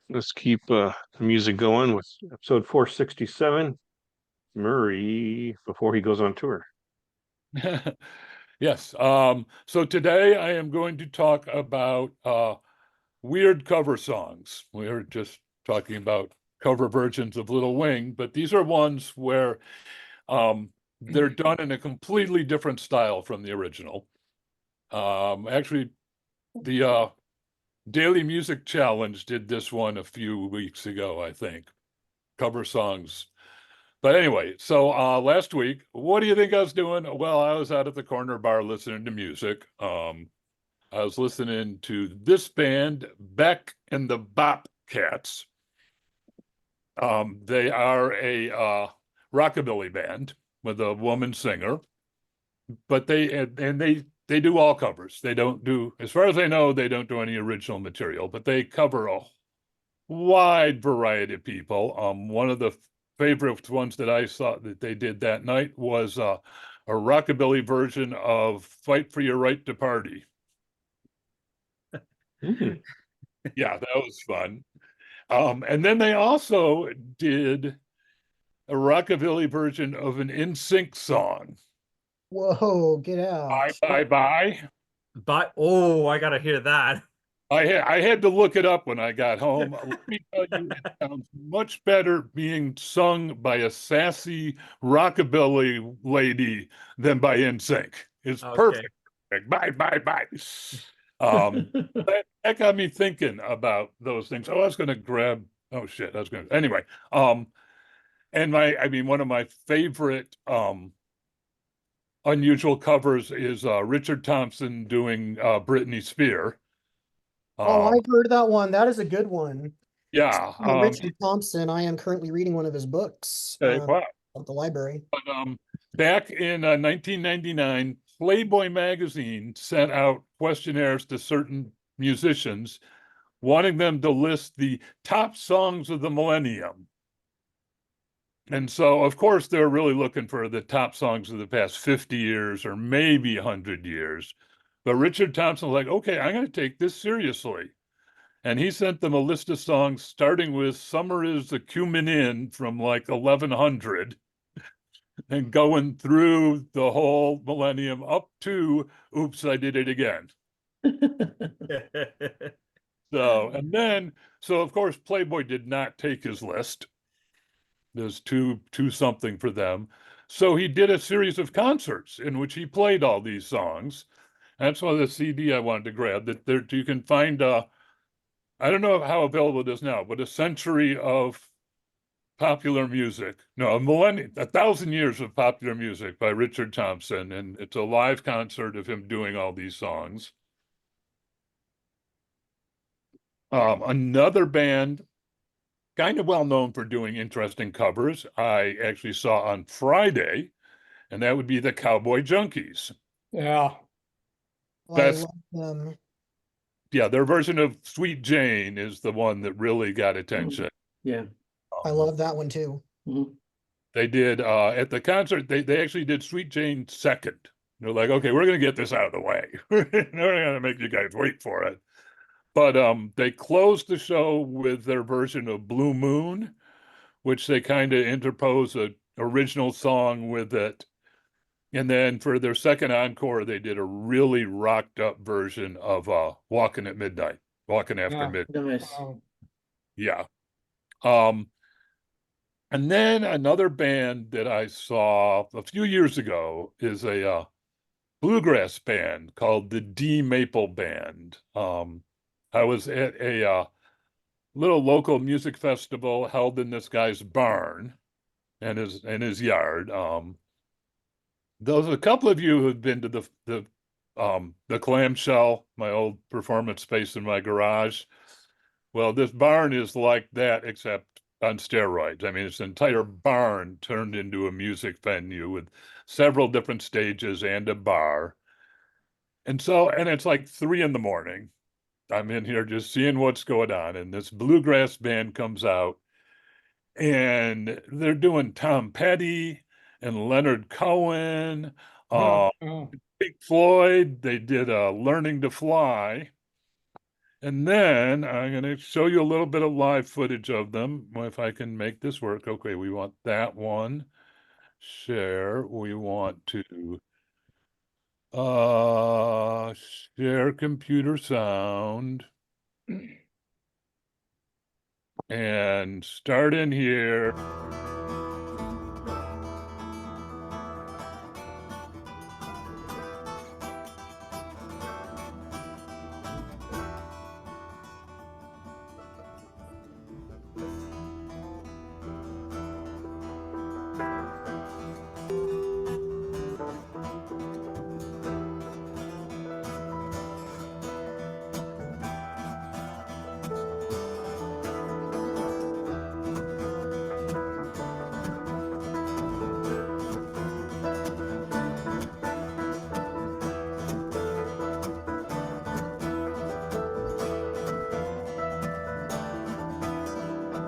let's keep the music going with episode 467. Murray before he goes on tour. Yes. So today I am going to talk about weird cover songs. We're just talking about cover versions of Little Wing, but these are ones where they're done in a completely different style from the original. Actually, the Daily Music Challenge did this one a few weeks ago, I think. Cover songs. But anyway, so last week, what do you think I was doing? Well, I was out at the corner bar listening to music. I was listening to this band, BEC and the Bopcats. They are a rockabilly band with a woman singer, but they do all covers. They don't do, as far as I know, they don't do any original material, but they cover a wide variety of people. One of the favorite ones that I saw that they did that night was a rockabilly version of "Fight for Your Right to Party." Yeah, that was fun. And then they also did a rockabilly version of an NSYNC song. Whoa, get Bye, out. bye, bye. But oh, I gotta hear that. I had to look it up when I got home. Let me tell you, it sounds much better being sung by a sassy rockabilly lady than by NSYNC. It's perfect. Bye, bye, bye. That got me thinking about those things. Oh, I was going to grab. Oh shit, I was going to. Anyway, and one of my favorite unusual covers is Richard Thompson doing Britney Spears. Oh, I've heard that one. That is a good one. Yeah. Richard Thompson. I am currently reading one of his books Wow. at the library. But, back in 1999, Playboy magazine sent out questionnaires to certain musicians, wanting them to list the top songs of the millennium. And so, of course, they're really looking for the top songs of the past 50 years or maybe 100 years. But Richard Thompson was like, okay, I'm going to take this seriously. And he sent them a list of songs starting with Summer is a Cumin In from like 1100 and going through the whole millennium up to Oops, I Did It Again. So of course, Playboy did not take his list. There's too something for them. So he did a series of concerts in which he played all these songs. That's why the CD I wanted to grab, that there you can find I don't know how available it is now, but a century of popular music. No, 1,000 years of popular music by Richard Thompson. And it's a live concert of him doing all these songs. Another band, kind of well known for doing interesting covers, I actually saw on Friday, and that would be the Cowboy Junkies. Yeah. That's, yeah, their version of Sweet Jane is the one that really got attention. Yeah. I love that one too. They did at the concert, they actually did Sweet Jane second. They're like, okay, we're gonna get this out of the way. We're gonna make you guys wait for it. But they closed the show with their version of Blue Moon, which they kind of interpose an original song with it. And then for their second encore, they did a really rocked up version of Walking at Midnight, Walking After Midnight. Nice. Yeah. And then another band that I saw a few years ago is a bluegrass band called the D Maple Band. I was at a little local music festival held in this guy's barn and his yard. Those a couple of you who've been to the clamshell, my old performance space in my garage. Well, this barn is like that, except on steroids. I mean, it's an entire barn turned into a music venue with several different stages and a bar. And it's like 3 a.m. I'm in here just seeing what's going on. And this bluegrass band comes out and they're doing Tom Petty and Leonard Cohen, Pink Floyd. They did Learning to Fly. And then I'm going to show you a little bit of live footage of them. If I can make this work. Okay, we want that one. Share. We want to share computer sound. And start in here.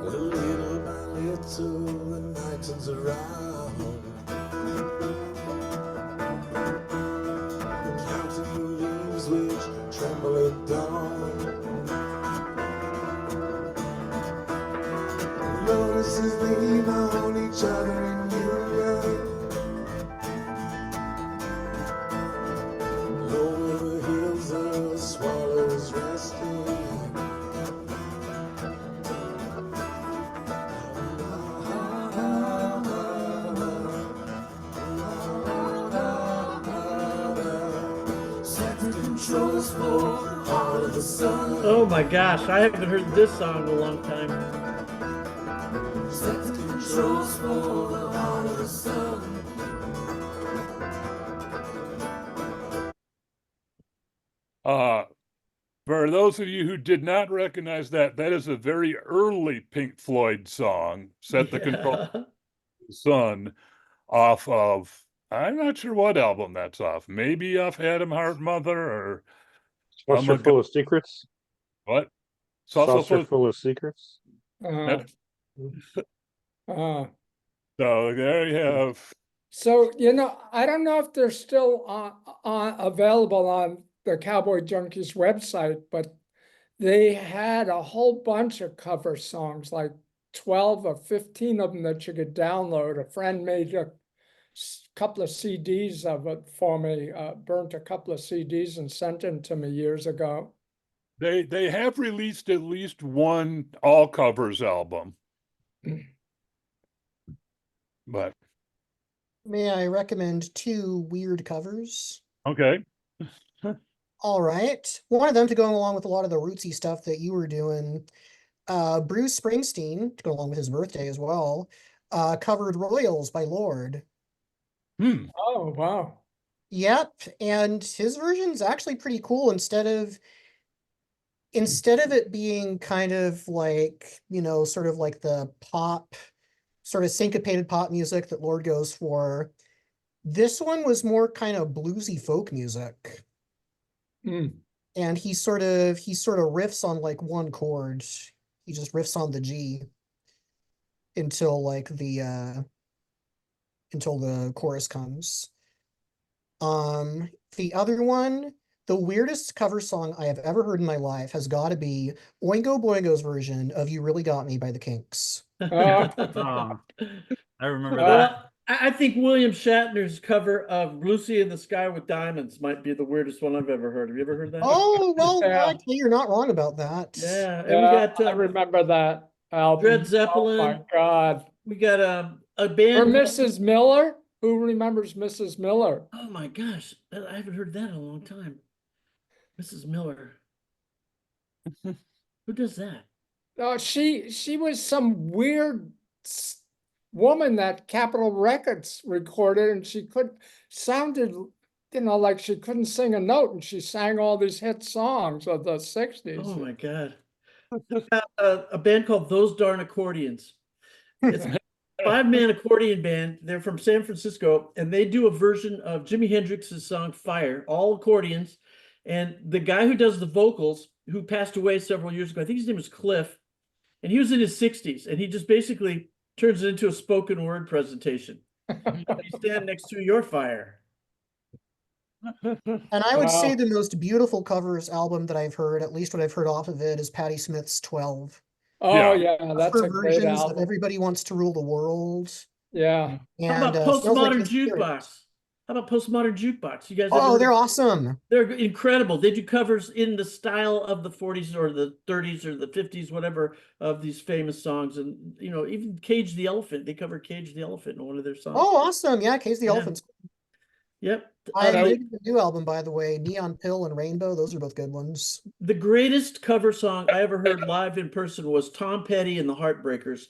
Little by little, the night turns around. Counting the leaves which tremble at dawn. Notices lean on each other in union. Over the hills, the swallows resting. Controls for all of the sun. Oh my gosh, I haven't heard this song in a long time. Set the controls for all of the sun. For those of you who did not recognize that, that is a very early Pink Floyd song, Set the Control Yeah. for the Sun, off of, I'm not sure what album that's off. Maybe off Adam Heart Mother or Saucer full of secrets. what? Saucer full of secrets. Uh, uh, So there you have. so, I don't know if they're still available on the Cowboy Junkies website, but they had a whole bunch of cover songs, like 12 or 15 of them that you could download. A friend made a couple of CDs of it for me, burnt a couple of CDs and sent them to me years ago. They have released at least one all covers album. But May I recommend 2 weird covers? okay. All right. One of them to go along with a lot of the rootsy stuff that you were doing. Bruce Springsteen, to go along with his birthday as well, covered Royals by Lord. Oh, wow. Yep, and his version's actually pretty cool. Instead of it being kind of like, sort of like the pop, sort of syncopated pop music that Lord goes for, this one was more kind of bluesy folk music. And he sort of riffs on like one chord. He just riffs on the G until like the chorus comes. The other one, the weirdest cover song I have ever heard in my life has got to be Oingo Boingo's version of You Really Got Me by the Kinks. I remember that. I think William Shatner's cover of Lucy in the Sky with Diamonds might be the weirdest one I've ever heard. Have you ever heard that? Oh, well, Yeah. actually, you're not wrong about that. Yeah, and Yeah, we got I remember that album. Dred Zeppelin. Oh my God. We got a Or band. Mrs. Miller? Who remembers Mrs. Miller? Oh my gosh, I haven't heard that in a long time. Mrs. Miller. Who does that? She was some weird woman that Capitol Records recorded, and she sounded, like she couldn't sing a note, and she sang all these hit songs of the 60s. Oh my God. We got a band called Those Darn Accordions. It's a 5-man accordion band. They're from San Francisco, and they do a version of Jimi Hendrix's song Fire, all accordions. And the guy who does the vocals, who passed away several years ago, I think his name was Cliff, and he was in his 60s, and he just basically turns it into a spoken word presentation. You stand next to your fire. And I would say Wow. the most beautiful covers album that I've heard, at least what I've heard off of it, is Patti Smith's 12. Oh, Yeah. yeah, that's Her a great versions of album. Everybody Wants to Rule the World Yeah. How and about Smells Like postmodern Teen Spirit. jukebox? How about postmodern jukebox? You guys ever Oh, heard they're of- awesome. They're incredible. They do covers in the style of the 40s or the 30s or the 50s, whatever, of these famous songs. And, you know, even Cage the Elephant, they cover Cage the Elephant in one of their songs. Oh, awesome. Yeah, Case the Yeah. Elephant's. Yep. I'm now- digging the new album, by the way. Neon Pill and Rainbow. Those are both good ones. The greatest cover song I ever heard live in person was Tom Petty and the Heartbreakers.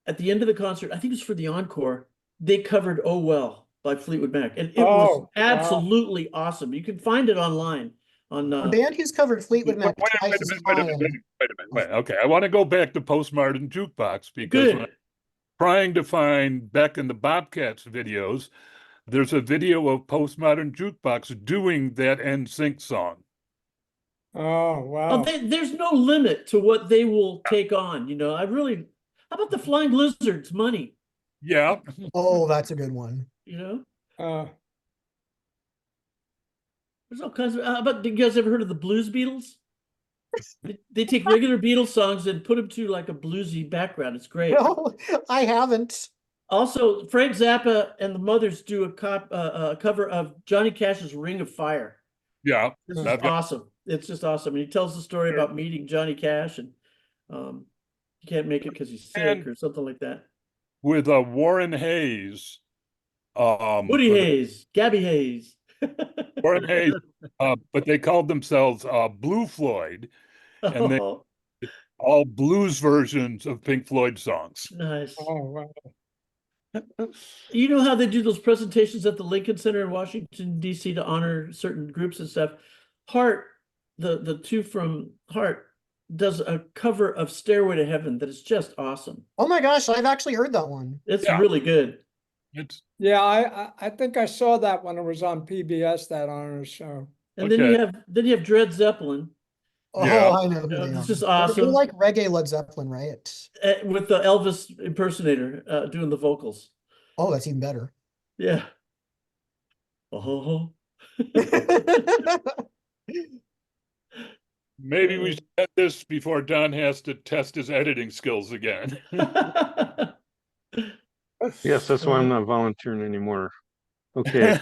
At the end of the concert, I think it was for the encore, they covered Oh Well by Fleetwood Mac. And it was Oh, wow. absolutely awesome. You can find it online on The band who's covered Fleetwood Mac Wait twice a is minute, wait a fine. minute, wait a minute, wait. Okay, I want to go back to postmodern jukebox because when good. I'm trying to find Beck and the Bobcats videos, there's a video of postmodern jukebox doing that NSYNC song. Oh, Oh, wow. there's no limit to what they will take on. You know, how about the Flying Lizards, Money? Yeah, Oh, that's a good one. You know, Uh, there's all kinds of. How about, you guys ever heard of the Blues Beatles? They take regular Beatles songs and put them to like a bluesy background. It's great. No, I haven't. Also, Frank Zappa and the Mothers do a cover of Johnny Cash's Ring of Fire. yeah. This is I've got- awesome. It's just awesome. And he tells the story about meeting Johnny Cash and he can't make it because he's sick And- or something like that. With Warren Hayes. Woody Hayes, Gabby Hayes. Warren Hayes, but they called themselves Blue Floyd, and they- Oh, all blues versions of Pink Floyd songs. nice. oh, wow. You know how they do those presentations at the Lincoln Center in Washington, D.C. to honor certain groups and stuff? Heart, the two from Heart, does a cover of Stairway to Heaven that is just awesome. Oh my gosh, I've actually heard that one. It's Yeah. really good. It's Yeah, I think I saw that when it was on PBS, that honor show. And then you Okay. have Dred Zeppelin Oh, Yeah. I know who they it's are. just They're awesome. like reggae Led Zeppelin, right? With the Elvis impersonator doing the vocals. Oh, that's even better. Yeah. Oh. maybe we should get this before Don has to test his editing skills again. Yes, that's why I'm not volunteering anymore. Okay,